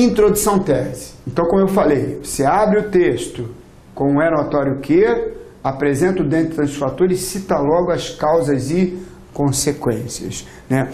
Introdução tese. Então, como eu falei, você abre o texto com é notório que, apresenta o dentro dos fatores e cita logo as causas e consequências, né?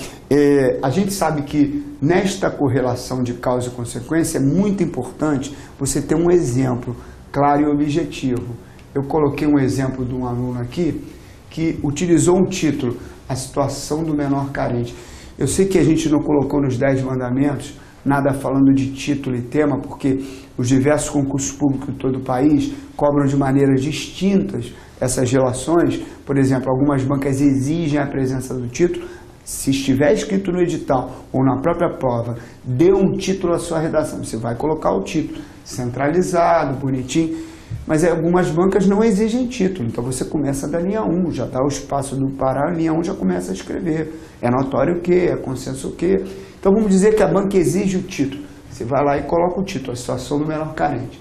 A gente sabe que nesta correlação de causa e consequência é muito importante você ter um exemplo claro e objetivo. Eu coloquei um exemplo de um aluno aqui que utilizou um título, a situação do menor carente. Eu sei que a gente não colocou nos 10 mandamentos nada falando de título e tema, porque os diversos concursos públicos de todo o país cobram de maneiras distintas essas relações. Por exemplo, algumas bancas exigem a presença do título. Se estiver escrito no edital ou na própria prova, dê um título à sua redação. Você vai colocar o título centralizado, bonitinho, mas algumas bancas não exigem título. Então você começa da linha 1, já dá o espaço do parágrafo, linha 1 já começa a escrever. É notório o quê? É consenso o quê? Então vamos dizer que a banca exige o título. Você vai lá e coloca o título, a situação do menor carente.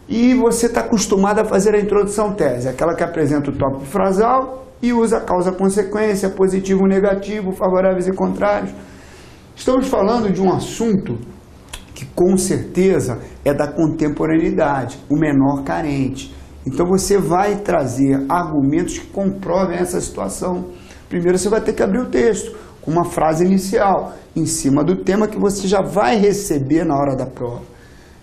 E você está acostumado a fazer a introdução tese, aquela que apresenta o tópico frasal e usa a causa-consequência, positivo, negativo, favoráveis e contrários. Estamos falando de um assunto que com certeza é da contemporaneidade, o menor carente. Então você vai trazer argumentos que comprovem essa situação. Primeiro você vai ter que abrir o texto com uma frase inicial, em cima do tema que você já vai receber na hora da prova.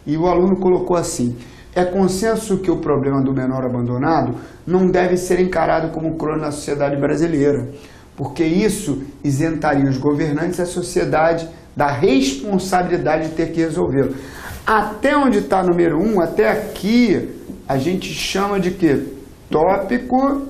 E o aluno colocou assim: é consenso que o problema do menor abandonado não deve ser encarado como crônico na sociedade brasileira, porque isso isentaria os governantes e a sociedade da responsabilidade de ter que resolvê-lo. Até onde está número 1, até aqui, a gente chama de quê? Tópico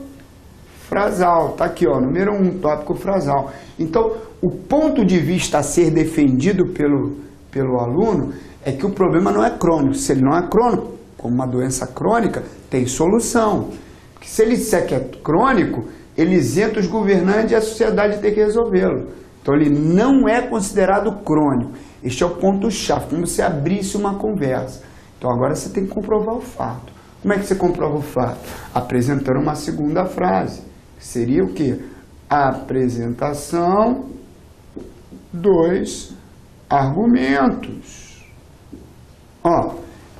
frasal. Está aqui, ó, número 1, tópico frasal. Então, o ponto de vista a ser defendido pelo aluno é que o problema não é crônico. Se ele não é crônico, como uma doença crônica, tem solução. Porque se ele disser que é crônico, ele isenta os governantes e a sociedade de ter que resolvê-lo. Então ele não é considerado crônico. Este é o ponto-chave, como se abrisse uma conversa. Então agora você tem que comprovar o fato. Como é que você comprova o fato? Apresentando uma segunda frase. Seria o quê? A apresentação dos argumentos. Ó,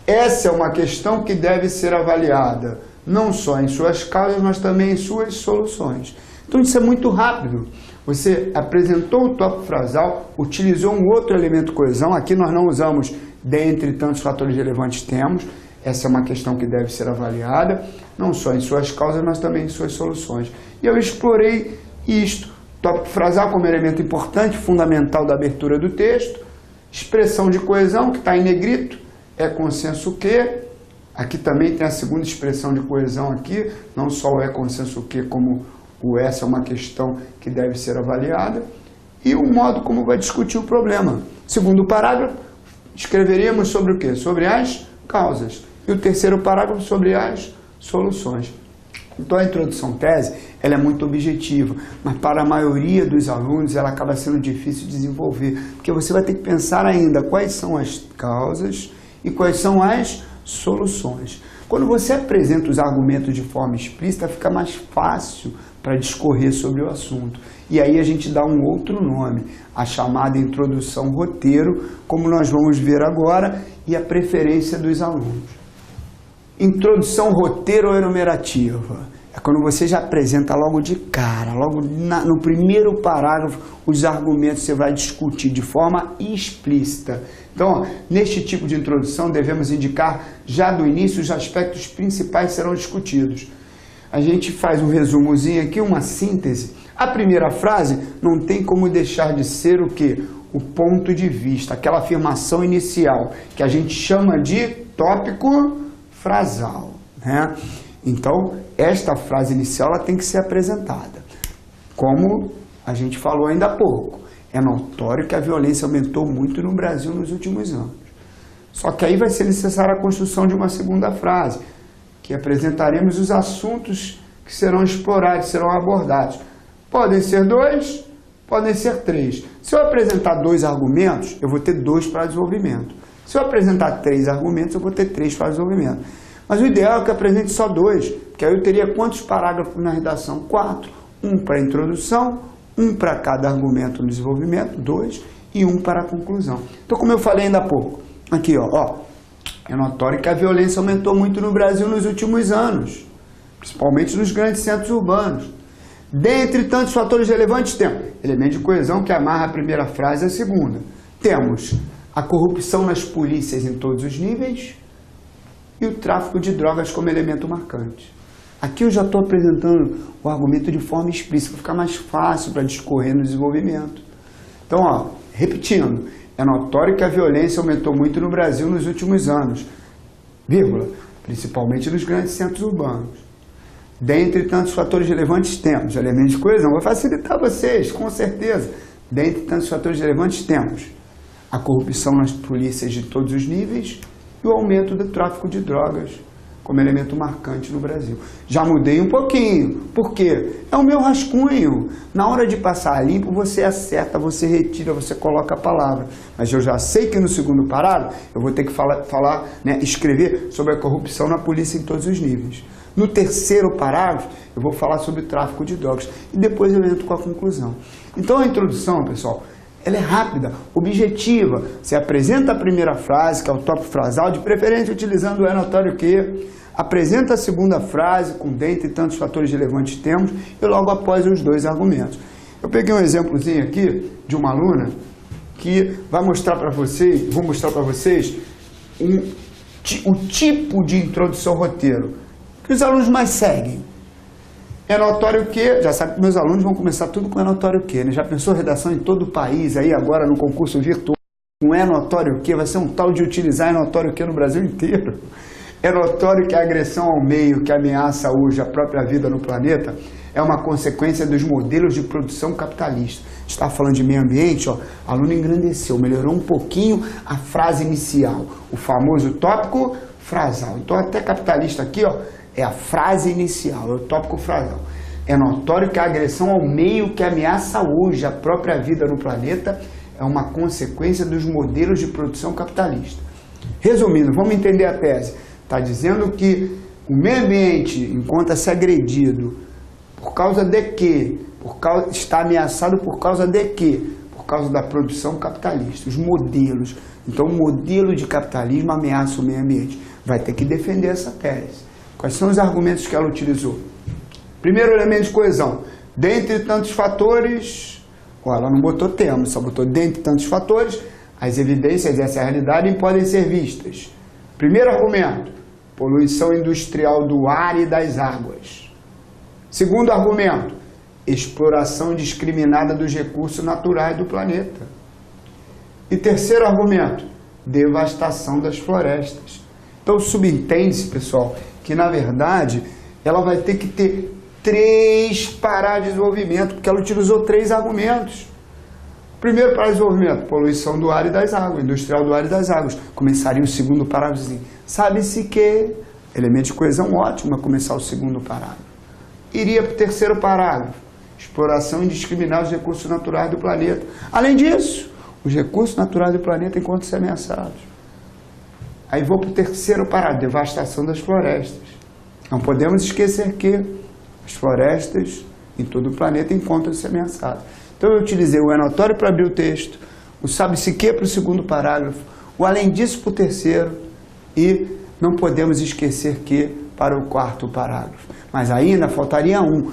essa é uma questão que deve ser avaliada, não só em suas causas, mas também em suas soluções. Então isso é muito rápido. Você apresentou o tópico frasal, utilizou um outro elemento coesão. Aqui nós não usamos dentre tantos fatores relevantes temos. Essa é uma questão que deve ser avaliada, não só em suas causas, mas também em suas soluções. E eu explorei isto. Tópico frasal como elemento importante, fundamental da abertura do texto. Expressão de coesão, que está em negrito, é consenso o quê? Aqui também tem a segunda expressão de coesão aqui, não só o é consenso o quê, como o essa é uma questão que deve ser avaliada, e o modo como vai discutir o problema. Segundo parágrafo, escreveríamos sobre o quê? Sobre as causas. E o terceiro parágrafo sobre as soluções. Então a introdução tese, ela é muito objetiva, mas para a maioria dos alunos ela acaba sendo difícil de desenvolver, porque você vai ter que pensar ainda quais são as causas e quais são as soluções. Quando você apresenta os argumentos de forma explícita, fica mais fácil para discorrer sobre o assunto. E aí a gente dá um outro nome, a chamada introdução roteiro, como nós vamos ver agora, e a preferência dos alunos. Introdução roteiro ou enumerativa. É quando você já apresenta logo de cara, logo no primeiro parágrafo, os argumentos que você vai discutir de forma explícita. Então, neste tipo de introdução, devemos indicar já do início os aspectos principais que serão discutidos. A gente faz um resumozinho aqui, uma síntese. A primeira frase não tem como deixar de ser o quê? O ponto de vista, aquela afirmação inicial, que a gente chama de tópico frasal, né? Então, esta frase inicial ela tem que ser apresentada. Como a gente falou ainda há pouco, é notório que a violência aumentou muito no Brasil nos últimos anos. Só que aí vai ser necessária a construção de uma segunda frase, que apresentaremos os assuntos que serão explorados, serão abordados. Podem ser 2, podem ser 3. Se eu apresentar 2 argumentos, eu vou ter 2 para desenvolvimento. Se eu apresentar 3 argumentos, eu vou ter 3 para desenvolvimento. Mas o ideal é que eu apresente só 2, porque aí eu teria quantos parágrafos na redação? 4. Um para a introdução, um para cada argumento no desenvolvimento, 2, e 1 para a conclusão. Então, como eu falei ainda há pouco, aqui, ó, é notório que a violência aumentou muito no Brasil nos últimos anos, principalmente nos grandes centros urbanos. Dentre tantos fatores relevantes, temos elemento de coesão que amarra a primeira frase e a segunda. Temos a corrupção nas polícias em todos os níveis e o tráfico de drogas como elemento marcante. Aqui eu já estou apresentando o argumento de forma explícita, para ficar mais fácil para discorrer no desenvolvimento. Então, ó, repetindo, é notório que a violência aumentou muito no Brasil nos últimos anos, vírgula, principalmente nos grandes centros urbanos. Dentre tantos fatores relevantes temos elementos de coesão, vai facilitar vocês, com certeza. Dentre tantos fatores relevantes temos a corrupção nas polícias de todos os níveis e o aumento do tráfico de drogas como elemento marcante no Brasil. Já mudei um pouquinho, por quê? É o meu rascunho. Na hora de passar a limpo, você acerta, você retira, você coloca a palavra. Mas eu já sei que no segundo parágrafo eu vou ter que escrever sobre a corrupção na polícia em todos os níveis. No terceiro parágrafo, eu vou falar sobre o tráfico de drogas e depois eu entro com a conclusão. Então a introdução, pessoal, ela é rápida, objetiva. Você apresenta a primeira frase, que é o tópico frasal, de preferência utilizando o é notório que. Apresenta a segunda frase, com dentre tantos fatores relevantes temos, e logo após os dois argumentos. Eu peguei um exemplozinho aqui de uma aluna que vai mostrar para vocês, vou mostrar para vocês o tipo de introdução ao roteiro que os alunos mais seguem. É notório que, já sabe que meus alunos vão começar tudo com é notório que, né? Já pensou redação em todo o país, aí agora no concurso virtual, não é notório que, vai ser um tal de utilizar é notório que no Brasil inteiro. É notório que a agressão ao meio que ameaça hoje a própria vida no planeta é uma consequência dos modelos de produção capitalista. Está falando de meio ambiente, ó, aluno engrandeceu, melhorou um pouquinho a frase inicial, o famoso tópico frasal. Então até capitalista aqui, ó, é a frase inicial, é o tópico frasal. É notório que a agressão ao meio que ameaça hoje a própria vida no planeta é uma consequência dos modelos de produção capitalista. Resumindo, vamos entender a tese. Está dizendo que o meio ambiente encontra-se agredido por causa de quê? Está ameaçado por causa de quê? Por causa da produção capitalista, os modelos. Então o modelo de capitalismo ameaça o meio ambiente. Vai ter que defender essa tese. Quais são os argumentos que ela utilizou? Primeiro elemento de coesão. Dentre tantos fatores, ela não botou termo, só botou dentre tantos fatores, as evidências dessa realidade podem ser vistas. Primeiro argumento, poluição industrial do ar e das águas. Segundo argumento, exploração indiscriminada dos recursos naturais do planeta. E terceiro argumento, devastação das florestas. Então subentende-se, pessoal, que na verdade ela vai ter que ter 3 parágrafos de desenvolvimento, porque ela utilizou 3 argumentos. Primeiro parágrafo de desenvolvimento, poluição do ar e das águas, industrial do ar e das águas. Começaria o segundo parágrafo assim, sabe-se que, elemento de coesão ótimo, vai começar o segundo parágrafo. Iria para o terceiro parágrafo, exploração indiscriminada dos recursos naturais do planeta. Além disso, os recursos naturais do planeta encontram-se ameaçados. Aí vou para o terceiro parágrafo, devastação das florestas. Não podemos esquecer que as florestas em todo o planeta encontram-se ameaçadas. Então eu utilizei o é notório para abrir o texto, o sabe-se que para o segundo parágrafo, o além disso para o terceiro e não podemos esquecer que para o quarto parágrafo. Mas ainda faltaria um,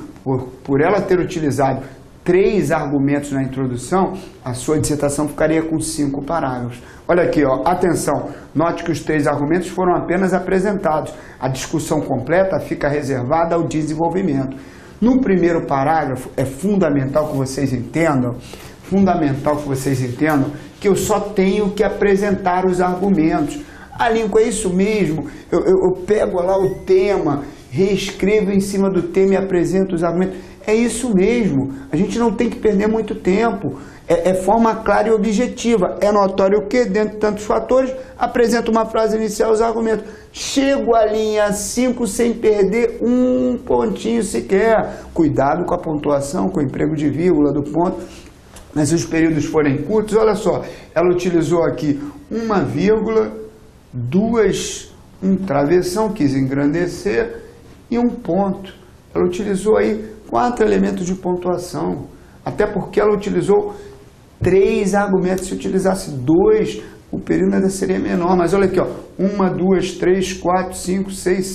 por ela ter utilizado 3 argumentos na introdução, a sua dissertação ficaria com 5 parágrafos. Olha aqui, ó, atenção, note que os 3 argumentos foram apenas apresentados. A discussão completa fica reservada ao desenvolvimento. No primeiro parágrafo, é fundamental que vocês entendam, que eu só tenho que apresentar os argumentos. Ah, Lincoln, é isso mesmo, eu pego lá o tema, reescrevo em cima do tema e apresento os argumentos. É isso mesmo, a gente não tem que perder muito tempo, é forma clara e objetiva. É notório que, dentro de tantos fatores, apresento uma frase inicial, os argumentos. Chego à linha 5 sem perder um pontinho sequer. Cuidado com a pontuação, com o emprego de vírgula do ponto. Mas se os períodos forem curtos, olha só, ela utilizou aqui uma vírgula, 2, um travessão, quis engrandecer, e um ponto. Ela utilizou aí 4 elementos de pontuação, até porque ela utilizou 3 argumentos. Se utilizasse 2, o período ainda seria menor. Mas olha aqui, ó, 1, 2, 3, 4, 5, 6,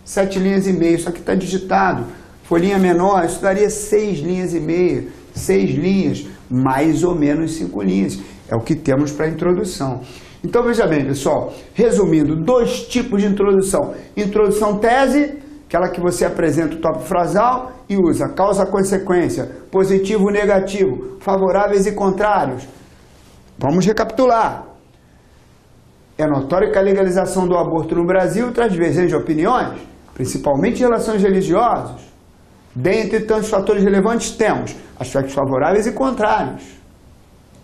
7 linhas e meia. Isso aqui está digitado. Folhinha menor, isso daria 6 linhas e meia. 6 linhas, mais ou menos 5 linhas. É o que temos para a introdução. Então, veja bem, pessoal, resumindo, 2 tipos de introdução. Introdução tese, aquela que você apresenta o tópico frasal e usa causa-consequência, positivo e negativo, favoráveis e contrários. Vamos recapitular. É notório que a legalização do aborto no Brasil traz divergência de opiniões, principalmente em relações religiosas. Dentre tantos fatores relevantes, temos aspectos favoráveis e contrários.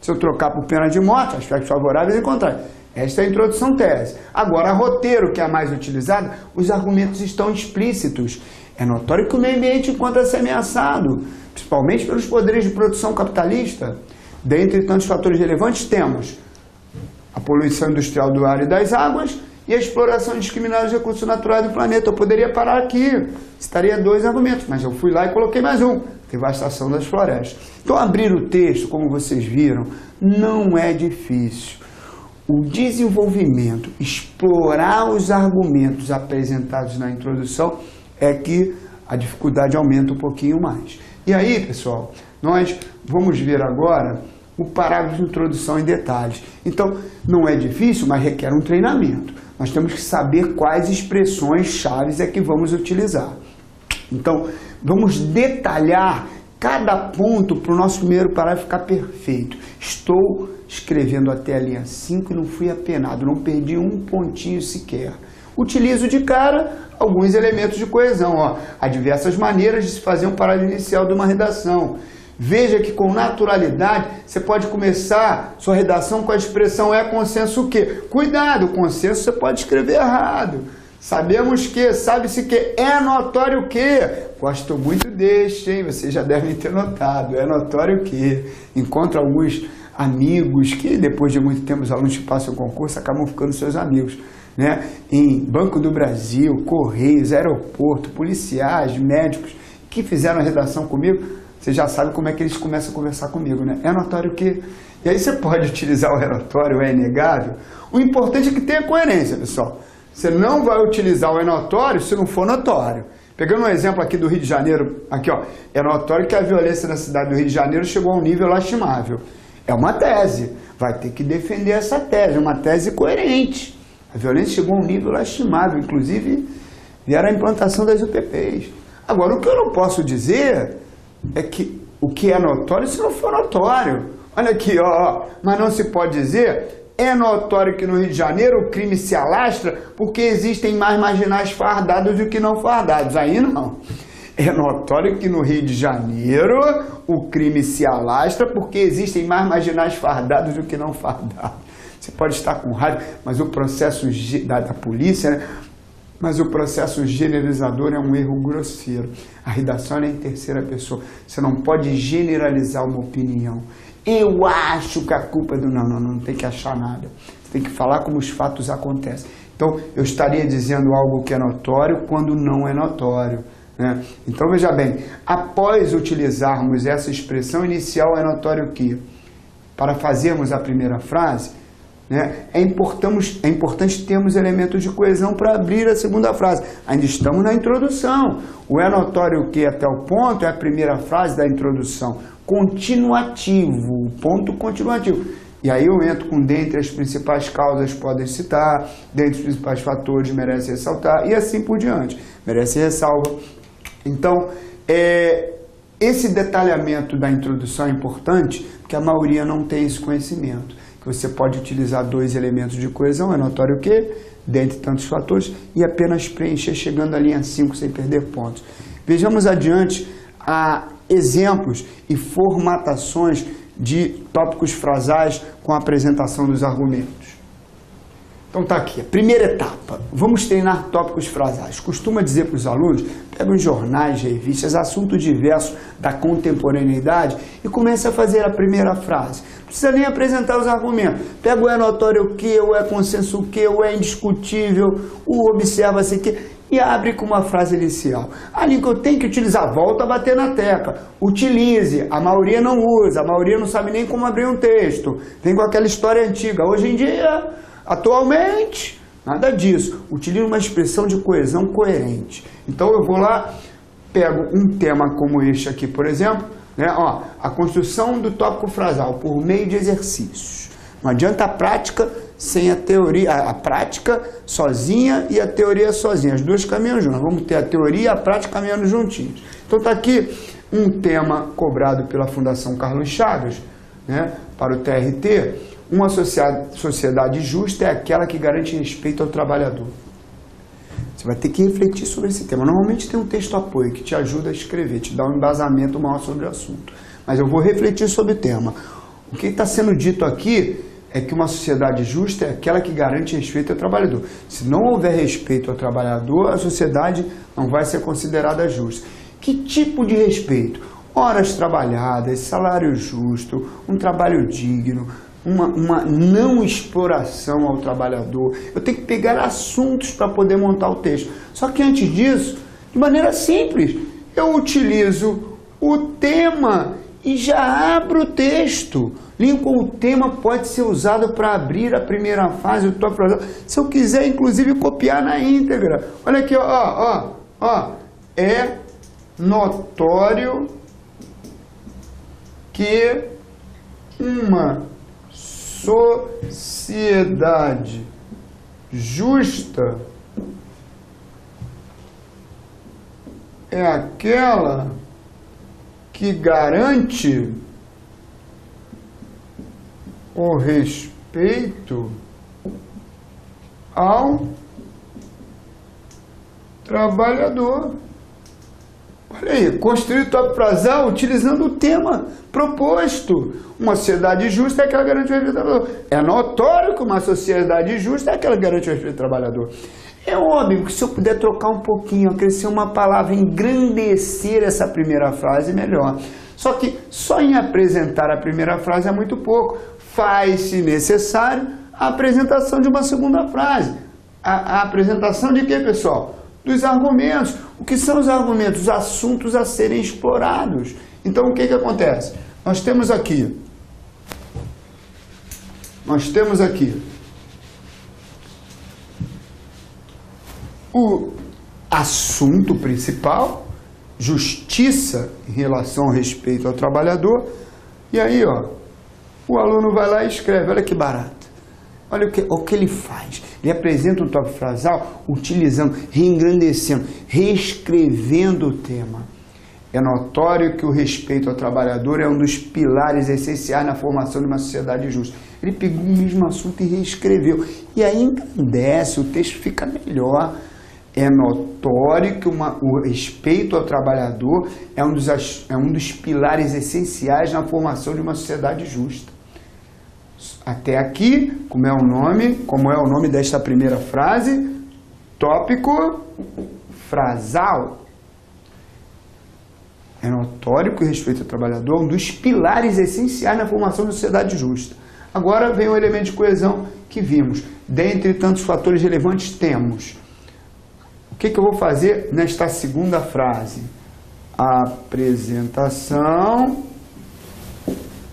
Se eu trocar por pena de morte, aspectos favoráveis e contrários. Esta é a introdução tese. Agora, roteiro, que é a mais utilizada, os argumentos estão explícitos. É notório que o meio ambiente encontra-se ameaçado, principalmente pelos poderes de produção capitalista. Dentre tantos fatores relevantes, temos a poluição industrial do ar e das águas e a exploração indiscriminada dos recursos naturais do planeta. Eu poderia parar aqui, estaria 2 argumentos, mas eu fui lá e coloquei mais um, devastação das florestas. Então, abrir o texto, como vocês viram, não é difícil. O desenvolvimento, explorar os argumentos apresentados na introdução é que a dificuldade aumenta um pouquinho mais. E aí, pessoal, nós vamos ver agora o parágrafo de introdução em detalhes. Então, não é difícil, mas requer um treinamento. Nós temos que saber quais expressões-chave é que vamos utilizar. Então, vamos detalhar cada ponto para o nosso primeiro parágrafo ficar perfeito. Estou escrevendo até a linha 5 e não fui apenado, não perdi um pontinho sequer. Utilizo de cara alguns elementos de coesão. Ó. Há diversas maneiras de se fazer um parágrafo inicial de uma redação. Veja que com naturalidade você pode começar sua redação com a expressão é consenso o quê? Cuidado, consenso você pode escrever errado. Sabemos que, sabe-se que, é notório que. Gosto muito deste, hein? Vocês já devem ter notado. É notório que. Encontro alguns amigos que, depois de muito tempo, os alunos que passam o concurso acabam ficando seus amigos. Né? Em Banco do Brasil, Correios, aeroporto, policiais, médicos que fizeram a redação comigo, você já sabe como é que eles começam a conversar comigo, né? É notório que. E aí você pode utilizar o é notório, é inegável. O importante é que tenha coerência, pessoal. Você não vai utilizar o é notório se não for notório. Pegando um exemplo aqui do Rio de Janeiro, aqui ó, é notório que a violência na cidade do Rio de Janeiro chegou a um nível lastimável. É uma tese, vai ter que defender essa tese, uma tese coerente. A violência chegou a um nível lastimável, inclusive vieram a implantação das UPPs. Agora, o que eu não posso dizer é que o que é notório se não for notório. Olha aqui, ó, mas não se pode dizer... É notório que no Rio de Janeiro o crime se alastra porque existem mais marginais fardados do que não fardados. Aí não. É notório que no Rio de Janeiro o crime se alastra porque existem mais marginais fardados do que não fardados. Você pode estar com raiva, mas o processo da polícia, né? Mas o processo generalizador é um erro grosseiro. A redação é em terceira pessoa. Você não pode generalizar uma opinião. Eu acho que a culpa é do... Não tem que achar nada. Você tem que falar como os fatos acontecem. Então, eu estaria dizendo algo que é notório quando não é notório. Né? Então, veja bem, após utilizarmos essa expressão inicial, é notório que, para fazermos a primeira frase, né, é importante termos elementos de coesão para abrir a segunda frase. Ainda estamos na introdução. O é notório que até o ponto é a primeira frase da introdução. Continuativo, ponto continuativo. E aí eu entro com dentre as principais causas podem citar, dentre os principais fatores merece ressaltar e assim por diante. Merece ressalva. Então, esse detalhamento da introdução é importante porque a maioria não tem esse conhecimento. Que você pode utilizar 2 elementos de coesão, é notório que, dentre tantos fatores, e apenas preencher chegando à linha 5 sem perder pontos. Vejamos adiante exemplos e formatações de tópicos frasais com a apresentação dos argumentos. Então tá aqui, a primeira etapa, vamos treinar tópicos frasais. Costuma dizer para os alunos, pega os jornais, revistas, assuntos diversos da contemporaneidade e comece a fazer a primeira frase. Não precisa nem apresentar os argumentos. Pega o é notório o que, o é consenso o que, o é indiscutível, o observa-se que, e abre com uma frase inicial. Ali que eu tenho que utilizar, volta a bater na tecla. Utilize, a maioria não usa, a maioria não sabe nem como abrir um texto. Vem com aquela história antiga. Hoje em dia... Atualmente, nada disso. Utilize uma expressão de coesão coerente. Então eu vou lá, pego um tema como este aqui, por exemplo, né? Ó, a construção do tópico frasal por meio de exercícios. Não adianta a prática sem a teoria, a prática sozinha e a teoria sozinha. As duas caminham juntas. Vamos ter a teoria e a prática caminhando juntinhos. Então está aqui um tema cobrado pela Fundação Carlos Chagas, né, para o TRT. Uma sociedade justa é aquela que garante respeito ao trabalhador. Você vai ter que refletir sobre esse tema. Normalmente tem um texto apoio que te ajuda a escrever, te dá um embasamento maior sobre o assunto. Mas eu vou refletir sobre o tema. O que está sendo dito aqui é que uma sociedade justa é aquela que garante respeito ao trabalhador. Se não houver respeito ao trabalhador, a sociedade não vai ser considerada justa. Que tipo de respeito? Horas trabalhadas, salário justo, um trabalho digno, uma não exploração ao trabalhador. Eu tenho que pegar assuntos para poder montar o texto. Só que antes disso, de maneira simples, eu utilizo o tema e já abro o texto. Lincoln, o tema pode ser usado para abrir a primeira fase do tópico frasal. Se eu quiser, inclusive, copiar na íntegra. Olha aqui, ó. É notório que uma sociedade justa é aquela que garante o respeito ao trabalhador. Olha aí, construir o tópico frasal utilizando o tema proposto. Uma sociedade justa é aquela que garante o respeito ao trabalhador. É notório que uma sociedade justa é aquela que garante o respeito ao trabalhador. É óbvio que se eu puder trocar um pouquinho, acrescer uma palavra, engrandecer essa primeira frase, melhor. Só que só em apresentar a primeira frase é muito pouco. Faz-se necessário a apresentação de uma segunda frase. A apresentação de quê, pessoal? Dos argumentos. O que são os argumentos? Os assuntos a serem explorados. Então, o que acontece? Nós temos aqui o assunto principal, justiça em relação ao respeito ao trabalhador, e aí, ó, o aluno vai lá e escreve, olha que barato. Olha o que ele faz. Ele apresenta um tópico frasal utilizando, reengrandecendo, reescrevendo o tema. É notório que o respeito ao trabalhador é um dos pilares essenciais na formação de uma sociedade justa. Ele pegou o mesmo assunto e reescreveu. E aí engrandece, o texto fica melhor. É notório que o respeito ao trabalhador é um dos pilares essenciais na formação de uma sociedade justa. Até aqui, como é o nome desta primeira frase? Tópico frasal. É notório que o respeito ao trabalhador é um dos pilares essenciais na formação de uma sociedade justa. Agora vem o elemento de coesão que vimos. Dentre tantos fatores relevantes, temos. O que eu vou fazer nesta segunda frase? Apresentação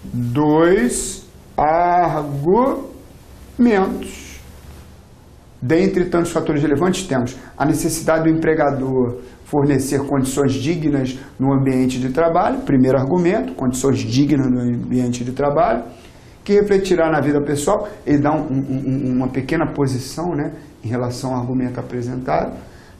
dos argumentos. Dentre tantos fatores relevantes, temos a necessidade do empregador fornecer condições dignas no ambiente de trabalho, primeiro argumento, condições dignas no ambiente de trabalho, que refletirá na vida pessoal. Ele dá uma pequena posição, né, em relação ao argumento apresentado,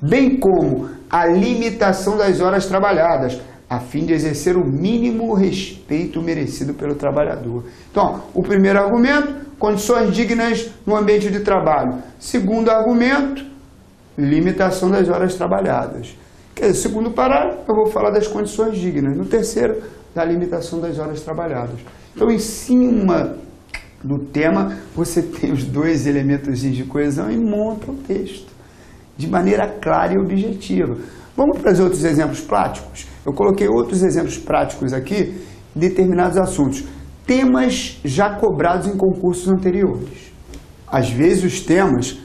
bem como a limitação das horas trabalhadas, a fim de exercer o mínimo respeito merecido pelo trabalhador. Então, o primeiro argumento, condições dignas no ambiente de trabalho. Segundo argumento, limitação das horas trabalhadas. No segundo parágrafo, eu vou falar das condições dignas. No terceiro, da limitação das horas trabalhadas. Então, em cima do tema, você tem os dois elementos de coesão e monta o texto de maneira clara e objetiva. Vamos para os outros exemplos práticos? Eu coloquei outros exemplos práticos aqui, determinados assuntos. Temas já cobrados em concursos anteriores. Às vezes os temas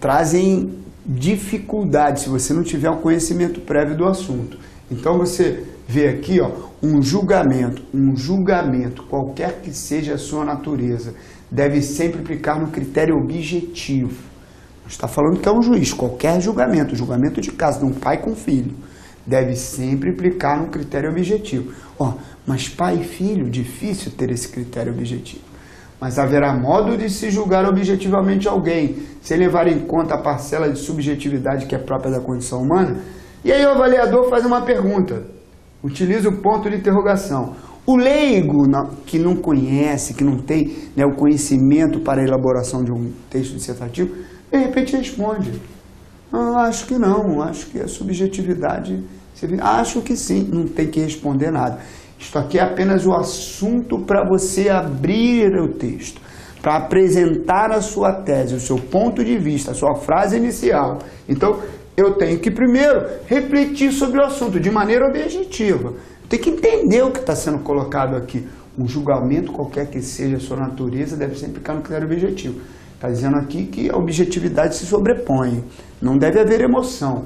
trazem dificuldade se você não tiver um conhecimento prévio do assunto. Então você vê aqui, ó, um julgamento, qualquer que seja a sua natureza, deve sempre implicar no critério objetivo. Está falando que é um juiz, qualquer julgamento de caso de um pai com filho, deve sempre implicar no critério objetivo. Ó, mas pai e filho, difícil ter esse critério objetivo. Mas haverá modo de se julgar objetivamente alguém, sem levar em conta a parcela de subjetividade que é própria da condição humana? E aí o avaliador faz uma pergunta, utiliza o ponto de interrogação. O leigo, que não conhece, que não tem, né, o conhecimento para a elaboração de um texto dissertativo, de repente responde, acho que não, acho que a subjetividade, acho que sim, não tem que responder nada. Isto aqui é apenas o assunto para você abrir o texto, para apresentar a sua tese, o seu ponto de vista, a sua frase inicial. Então, eu tenho que primeiro refletir sobre o assunto de maneira objetiva. Tem que entender o que está sendo colocado aqui. Um julgamento, qualquer que seja a sua natureza, deve sempre ficar no critério objetivo. Está dizendo aqui que a objetividade se sobrepõe, não deve haver emoção.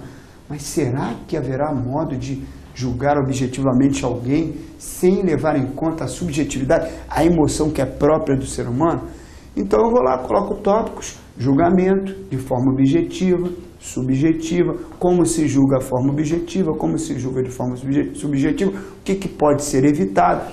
Mas será que haverá modo de julgar objetivamente alguém sem levar em conta a subjetividade, a emoção que é própria do ser humano? Então eu vou lá, coloco tópicos, julgamento de forma objetiva, subjetiva, como se julga a forma objetiva, como se julga de forma subjetiva, o que pode ser evitado.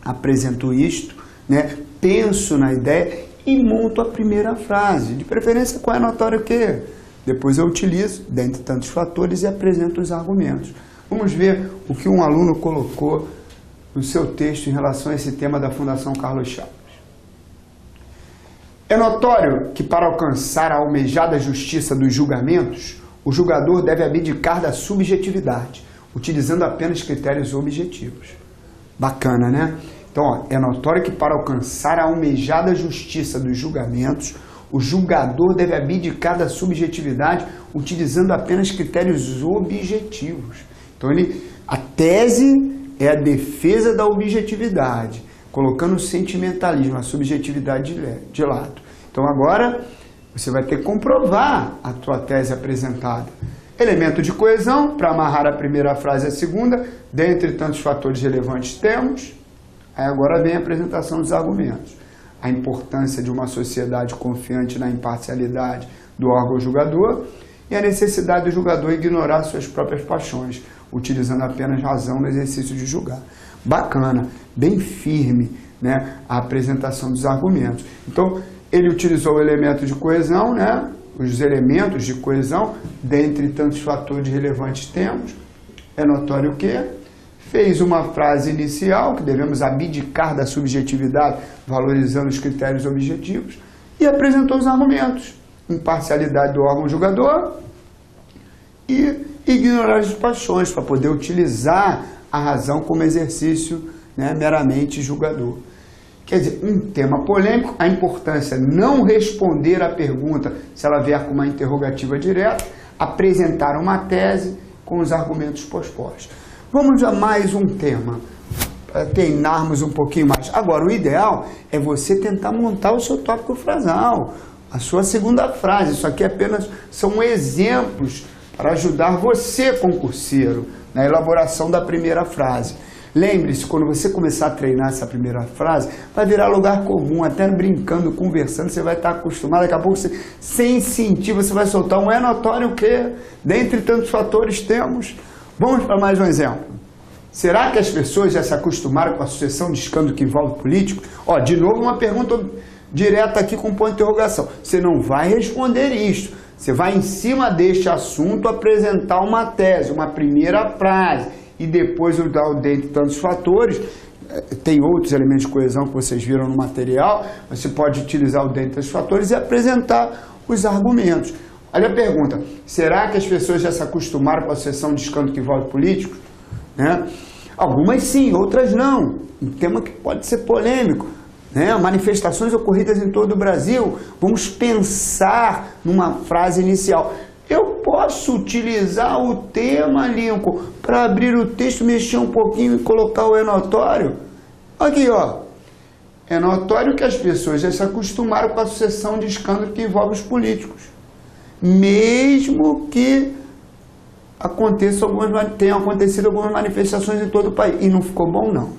Apresento isto, né? Penso na ideia e monto a primeira frase, de preferência com a notório que. Depois eu utilizo, dentre tantos fatores, e apresento os argumentos. Vamos ver o que um aluno colocou no seu texto em relação a esse tema da Fundação Carlos Chagas. É notório que para alcançar a almejada justiça dos julgamentos, o julgador deve abdicar da subjetividade, utilizando apenas critérios objetivos. Bacana, né? Então, ó, é notório que para alcançar a almejada justiça dos julgamentos, o julgador deve abdicar da subjetividade, utilizando apenas critérios objetivos. Então, a tese é a defesa da objetividade, colocando o sentimentalismo, a subjetividade de lado. Então, agora, você vai ter que comprovar a tua tese apresentada. Elemento de coesão, para amarrar a primeira frase e a segunda, dentre tantos fatores relevantes temos. Aí agora vem a apresentação dos argumentos. A importância de uma sociedade confiante na imparcialidade do órgão julgador e a necessidade do julgador ignorar suas próprias paixões, utilizando apenas razão no exercício de julgar. Bacana, bem firme, né, a apresentação dos argumentos. Então, ele utilizou o elemento de coesão, né, os elementos de coesão, dentre tantos fatores relevantes temos. É notório que fez uma frase inicial, que devemos abdicar da subjetividade, valorizando os critérios objetivos, e apresentou os argumentos. Imparcialidade do órgão julgador e ignorar as paixões, para poder utilizar a razão como exercício, né, meramente julgador. Quer dizer, um tema polêmico, a importância não responder à pergunta se ela vier com uma interrogativa direta, apresentar uma tese com os argumentos pospostos. Vamos a mais um tema, para treinarmos um pouquinho mais. Agora, o ideal é você tentar montar o seu tópico frasal, a sua segunda frase. Isso aqui apenas são exemplos para ajudar você, concurseiro, na elaboração da primeira frase. Lembre-se, quando você começar a treinar essa primeira frase, vai virar lugar comum, até brincando, conversando, você vai estar acostumado, daqui a pouco, você, sem sentir, você vai soltar um é notório que, dentre tantos fatores temos. Vamos para mais um exemplo. Será que as pessoas já se acostumaram com a sucessão de escândalos que envolve políticos? Ó, de novo uma pergunta direta aqui com ponto de interrogação. Você não vai responder isto. Você vai, em cima deste assunto, apresentar uma tese, uma primeira frase. E depois, dentre tantos fatores, tem outros elementos de coesão que vocês viram no material, você pode utilizar o dentre tantos fatores e apresentar os argumentos. Olha a pergunta, será que as pessoas já se acostumaram com a sucessão de escândalos que envolve políticos? Né? Algumas sim, outras não. Um tema que pode ser polêmico. né? Manifestações ocorridas em todo o Brasil. Vamos pensar numa frase inicial. Eu posso utilizar o tema, Lincoln, para abrir o texto, mexer um pouquinho e colocar o é notório? Aqui, ó. É notório que as pessoas já se acostumaram com a sucessão de escândalos que envolvem os políticos. Mesmo que tenham acontecido algumas manifestações em todo o país. E não ficou bom, não.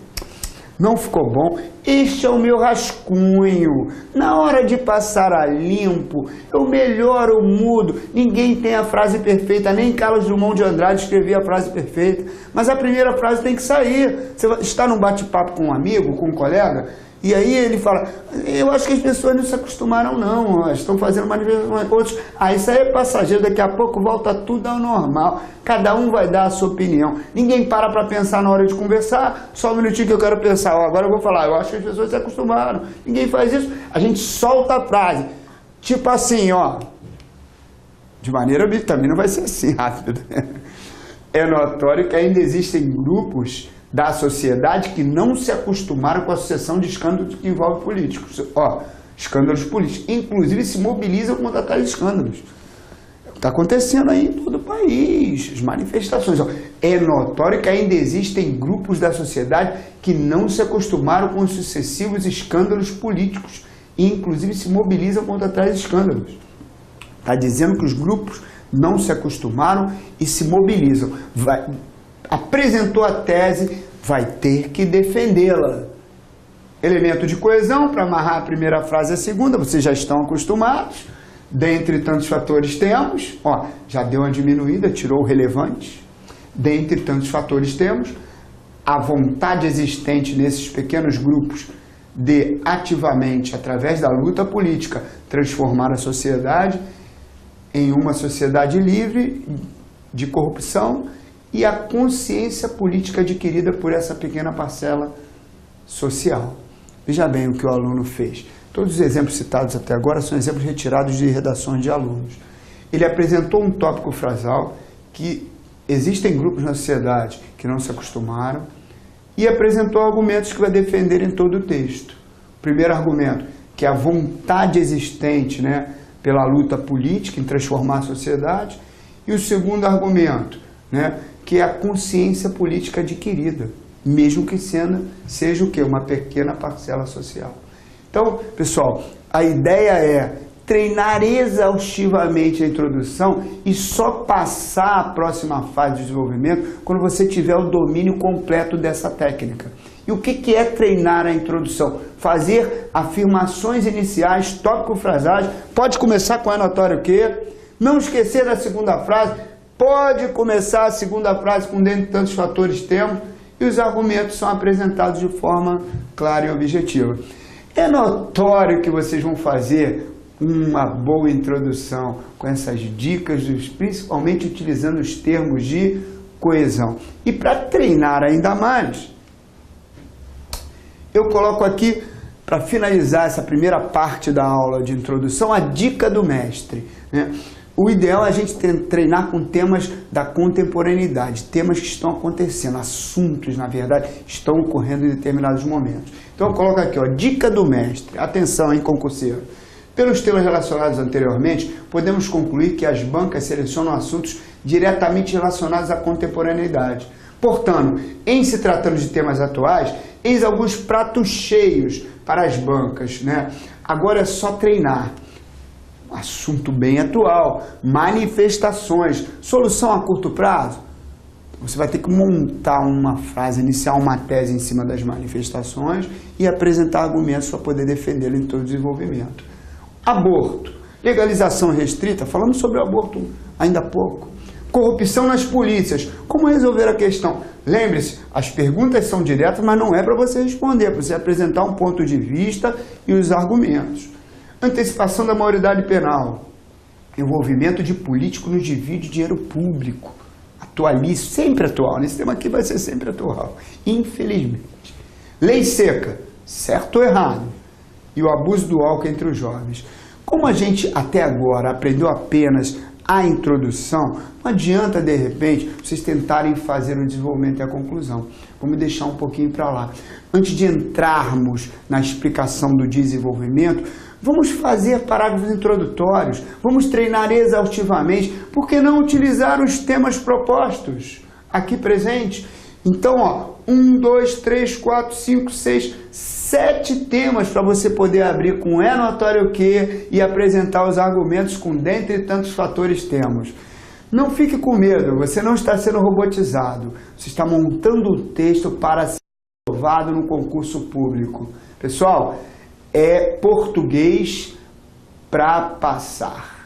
Não ficou bom. Este é o meu rascunho. Na hora de passar a limpo, eu melhoro, eu mudo. Ninguém tem a frase perfeita, nem Carlos Drummond de Andrade escrevia a frase perfeita. Mas a primeira frase tem que sair. Você está num bate-papo com um amigo, com um colega, e aí ele fala, eu acho que as pessoas não se acostumaram não, elas estão fazendo manifestações, outros, isso aí é passageiro, daqui a pouco volta tudo ao normal, cada um vai dar a sua opinião, ninguém para pensar na hora de conversar, só um minutinho que eu quero pensar, agora eu vou falar, eu acho que as pessoas se acostumaram, ninguém faz isso, a gente solta a frase, tipo assim, ó, de maneira, também não vai ser assim rápido, é notório que ainda existem grupos da sociedade que não se acostumaram com a sucessão de escândalos que envolvem políticos. Ó, escândalos políticos. Inclusive se mobilizam contra tais escândalos. Está acontecendo aí em todo o país, as manifestações. Ó. É notório que ainda existem grupos da sociedade que não se acostumaram com os sucessivos escândalos políticos. E inclusive se mobilizam contra tais escândalos. Está dizendo que os grupos não se acostumaram e se mobilizam. Apresentou a tese, vai ter que defendê-la. Elemento de coesão, para amarrar a primeira frase e a segunda, vocês já estão acostumados. Dentre tantos fatores temos, ó, já deu uma diminuída, tirou o relevante. Dentre tantos fatores temos a vontade existente nesses pequenos grupos de ativamente, através da luta política, transformar a sociedade em uma sociedade livre de corrupção e a consciência política adquirida por essa pequena parcela social. Veja bem o que o aluno fez. Todos os exemplos citados até agora são exemplos retirados de redações de alunos. Ele apresentou um tópico frasal que existem grupos na sociedade que não se acostumaram e apresentou argumentos que vai defender em todo o texto. O primeiro argumento, que é a vontade existente, né, pela luta política em transformar a sociedade. E o segundo argumento, né, que é a consciência política adquirida, mesmo que seja o quê? Uma pequena parcela social. Então, pessoal, a ideia é treinar exaustivamente a introdução e só passar a próxima fase de desenvolvimento quando você tiver o domínio completo dessa técnica. E o que é treinar a introdução? Fazer afirmações iniciais, tópico, frasagem, pode começar com é notório que, não esquecer da segunda frase, pode começar a segunda frase com dentre tantos fatores temos, e os argumentos são apresentados de forma clara e objetiva. É notório que vocês vão fazer uma boa introdução com essas dicas, principalmente utilizando os termos de coesão. E para treinar ainda mais, eu coloco aqui, para finalizar essa primeira parte da aula de introdução, a dica do mestre, né? O ideal é a gente treinar com temas da contemporaneidade, temas que estão acontecendo, assuntos, na verdade, estão ocorrendo em determinados momentos. Então eu coloco aqui, ó, dica do mestre. Atenção, hein, concurseiro. Pelos temas relacionados anteriormente, podemos concluir que as bancas selecionam assuntos diretamente relacionados à contemporaneidade. Portanto, em se tratando de temas atuais, eis alguns pratos cheios para as bancas, né? Agora é só treinar. Assunto bem atual, manifestações, solução a curto prazo. Você vai ter que montar uma frase inicial, uma tese em cima das manifestações e apresentar argumentos para poder defendê-lo em todo o desenvolvimento. Aborto, legalização restrita, falamos sobre o aborto ainda há pouco. Corrupção nas polícias, como resolver a questão? Lembre-se, as perguntas são diretas, mas não é para você responder, é para você apresentar um ponto de vista e os argumentos. Antecipação da maioridade penal, envolvimento de político no desvio de dinheiro público, atualíssimo, sempre atual, nesse tema aqui vai ser sempre atual, infelizmente. Lei seca, certo ou errado, e o abuso do álcool entre os jovens. Como a gente até agora aprendeu apenas a introdução, não adianta de repente vocês tentarem fazer o desenvolvimento e a conclusão. Vamos deixar um pouquinho para lá. Antes de entrarmos na explicação do desenvolvimento, vamos fazer parágrafos introdutórios, vamos treinar exaustivamente, por que não utilizar os temas propostos aqui presentes? Então, ó, 1, 2, 3, 4, 5, 6, 7 temas para você poder abrir com é notório que e apresentar os argumentos com dentre tantos fatores temos. Não fique com medo, você não está sendo robotizado, você está montando o texto para ser aprovado no concurso público. Pessoal, é português para passar.